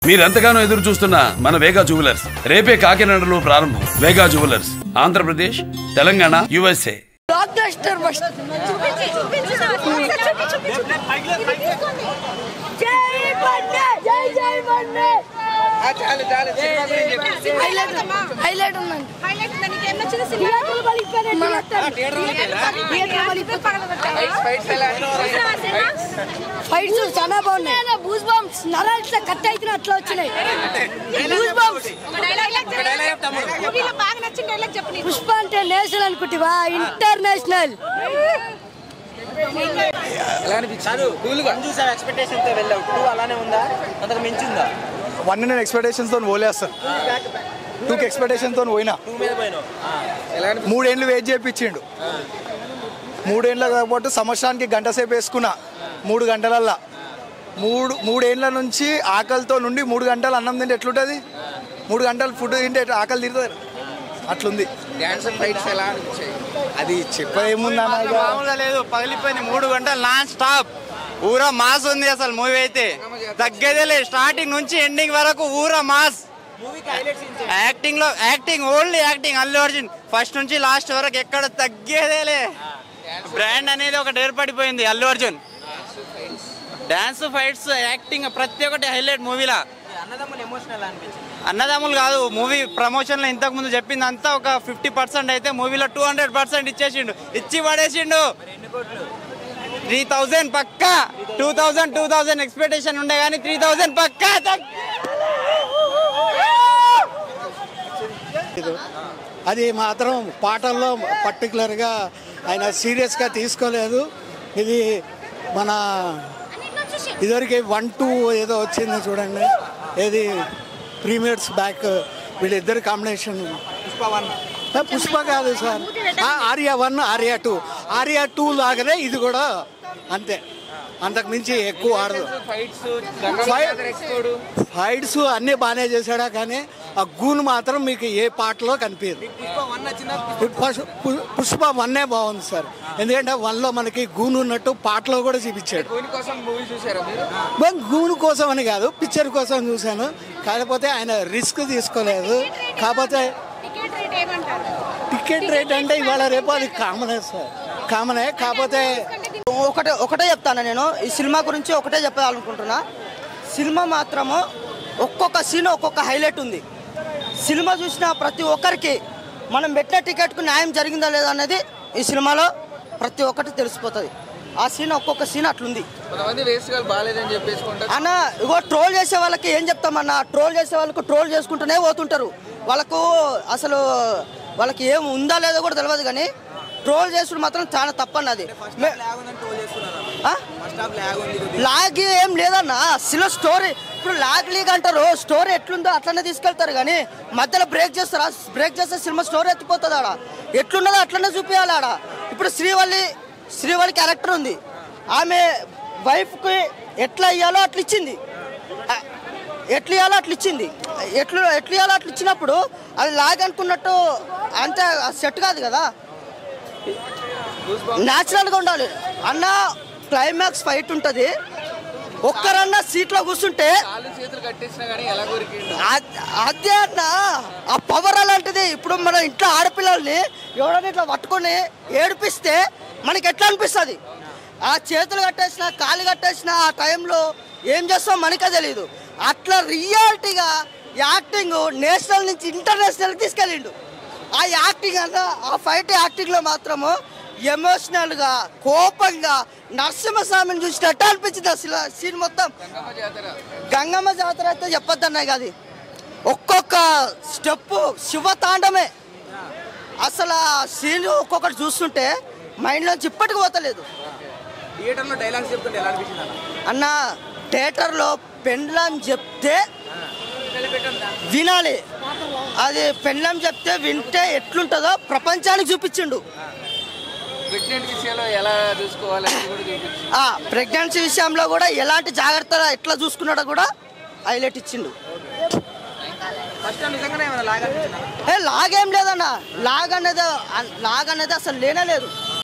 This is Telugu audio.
మీరెంతగానో ఎదురు చూస్తున్న మన వేగా జ్యువెలర్స్ రేపే కాకినాడలో ప్రారంభం. Vega jewellers, Andhra Pradesh, Telangana, USA. Fights చాలా బాగున్నాయి. బూస్ బాంబ్స్ నరాలు కట్ అయితే అట్లా వచ్చినాయి. పుష్ప అంటే నేషనల్ అనుకుంటా, ఇంటర్నేషనల్. వన్ నేను ఎక్స్పెక్టేషన్స్ తో పోలేస్తా, 2 ఎక్స్పెక్టేషన్ తో పోయినా. 3 ఏళ్ళు వెయిట్ చేయించిండు. 3 ఏళ్ళ కాబట్టి సంవత్సరానికి గంట సేపు వేసుకున్నా. 3 గంటలల్లా 3 ఏళ్ళ నుంచి ఆకలితో నుండి 3 గంటలు అన్నం తింటే ఎట్లుంటుంది? 3 గంటలు ఫుడ్ తింటే ఆకలి తీరుతుంది. అట్లుంది. అది చెప్పేముందన్నా మామూలుగా లేదు, పగిలిపోయింది. 3 గంటలు నాన్ స్టాప్ ఊరా మాస్ ఉంది. అసలు మూవీ అయితే తగ్గేదే లేదు. స్టార్టింగ్ నుంచి ఎండింగ్ వరకు ఊరా mass. Acting only acting. Allu Arjun first నుంచి లాస్ట్ వరకు ఎక్కడ తగ్గేదేలే. బ్రాండ్ అనేది ఒకటి ఏర్పడిపోయింది. Allu Arjun dance, fights, acting ప్రతి ఒక్కటి హైలైట్ మూవీలా. అన్నదమ్ములు కాదు, మూవీ ప్రమోషన్లో ఇంతకు ముందు చెప్పింది అంతా ఒక 50% అయితే మూవీలో 200% ఇచ్చేసిండు, ఇచ్చి పడేసిండు. 3000 పక్కా. 2000 ఎక్స్పెక్టేషన్ ఉండే కానీ 3000 పక్కా. అది మాత్రం పాటల్లో పర్టికులర్గా ఆయన సీరియస్గా తీసుకోలేదు. ఇది మన ఇదివరకు 1-2 ఏదో వచ్చింది చూడండి, ఏది ప్రీమియర్స్ బ్యాక్ వీళ్ళిద్దరు కాంబినేషన్. పుష్ప కాదు సార్, ఆర్యా 1, ఆర్యా 2. ఆర్యా 2 లాగానే ఇది కూడా అంతే, అంతకు మించి ఎక్కువ ఆడదు. ఫైట్స్ అన్నీ బాగానే చేశాడా, కానీ ఆ గూను మాత్రం మీకు ఏ పాటలో కనిపించదు. పుష్ప 1 బాగుంది సార్, ఎందుకంటే 1లో మనకి గూను ఉన్నట్టు పాటలో కూడా చూపించాడు. గూను కోసం అని కాదు, పిక్చర్ కోసం చూశాను. కాకపోతే ఆయన రిస్క్ తీసుకోలేదు. కాకపోతే టికెట్ రేట్ అంటే ఇవాళ రేపు అది కామనే సార్, కామనే. కాకపోతే ఒకటే చెప్తాను నేను ఈ సినిమా గురించి, ఒకటే చెప్పాలనుకుంటున్నా. సినిమా మాత్రము ఒక్కొక్క సీన్ ఒక్కొక్క హైలైట్ ఉంది. సినిమా చూసిన ప్రతి ఒక్కరికి మనం పెట్టిన టికెట్కు న్యాయం జరిగిందా లేదా అనేది ఈ సినిమాలో ప్రతి ఒక్కటి తెలిసిపోతుంది. ఆ సీన్ ఒక్కొక్క సీన్ అట్లుంది అన్న. ఇగో ట్రోల్ చేసే వాళ్ళకి ఏం చెప్తామన్నా, ట్రోల్ చేసే వాళ్ళకు ట్రోల్ చేసుకుంటూనే పోతుంటారు. వాళ్ళకు అసలు వాళ్ళకి ఏం ఉందా లేదో కూడా తెలియదు, కానీ ట్రోల్ చేసుడు మాత్రం చాలా తప్పన్నది. లాగ్ ఏం లేదన్నా, అసలు స్టోరీ ఇప్పుడు లాగ్ లీగ్ అంటారు. స్టోరీ ఎట్లుందో అట్లనే తీసుకెళ్తారు, కానీ మధ్యలో బ్రేక్ చేస్తారా? బ్రేక్ చేస్తే సినిమా స్టోరీ ఎత్తిపోతుంది. ఆడ ఎట్లున్నదో అట్లనే చూపించాలి. ఆడ ఇప్పుడు శ్రీవల్లి క్యారెక్టర్ ఉంది, ఆమె వైఫ్కి ఎట్లా ఇయ్యాలో అట్లా ఇచ్చింది. ఎట్లా ఇయ్యాలో అట్లా ఇచ్చినప్పుడు అది లాగ్ అనుకున్నట్టు అంతే సెట్ కాదు కదా, న్యాచురల్గా ఉండాలి అన్న. క్లైమాక్స్ ఫైట్ ఉంటుంది, ఒక్కరన్నా సీట్లో కూర్చుంటే అదే అన్న ఆ పవర్ అలాంటిది. ఇప్పుడు మన ఇంట్లో ఆడపిల్లల్ని ఎవడన్నా ఇట్లా పట్టుకొని ఏడిపిస్తే మనకి ఎట్లా అనిపిస్తుంది? ఆ చేతులు కట్టేసిన, కాళ్ళు కట్టేసిన ఆ టైంలో ఏం చేస్తామో మనకే తెలియదు. అట్లా రియాలిటీగా యాక్టింగ్ నేషనల్ నుంచి ఇంటర్నేషనల్కి తీసుకెళ్ళిండు. ఆ యాక్టింగ్ అన్న, ఆ ఫైట్ యాక్టింగ్లో మాత్రము ఎమోషనల్గా, కోపంగా నరసింహస్వామిని చూసినట్టు అనిపించింది అసలు సీన్ మొత్తం. గంగమ్మ జాతర అయితే చెప్పొద్దన్నాయి కాదు, ఒక్కొక్క స్టెప్పు శివతాండమే. అసలు ఆ సీన్ ఒక్కొక్కటి చూస్తుంటే మైండ్లోంచి ఇప్పటికి పోతలేదు. అన్న థియేటర్లో పెండ్లం చెప్తే వినాలి, అది పెండ్లం చెప్తే వింటే ఎట్లుంటుందో ప్రపంచానికి చూపించిండు. ప్రెగ్నెన్సీ విషయంలో కూడా ఎలాంటి జాగ్రత్తలు ఎట్లా చూసుకున్నాడో కూడా హైలైట్ ఇచ్చిండు. లాగేం లేదన్న, లాగ్ అనేది అసలు లేనే లేదు.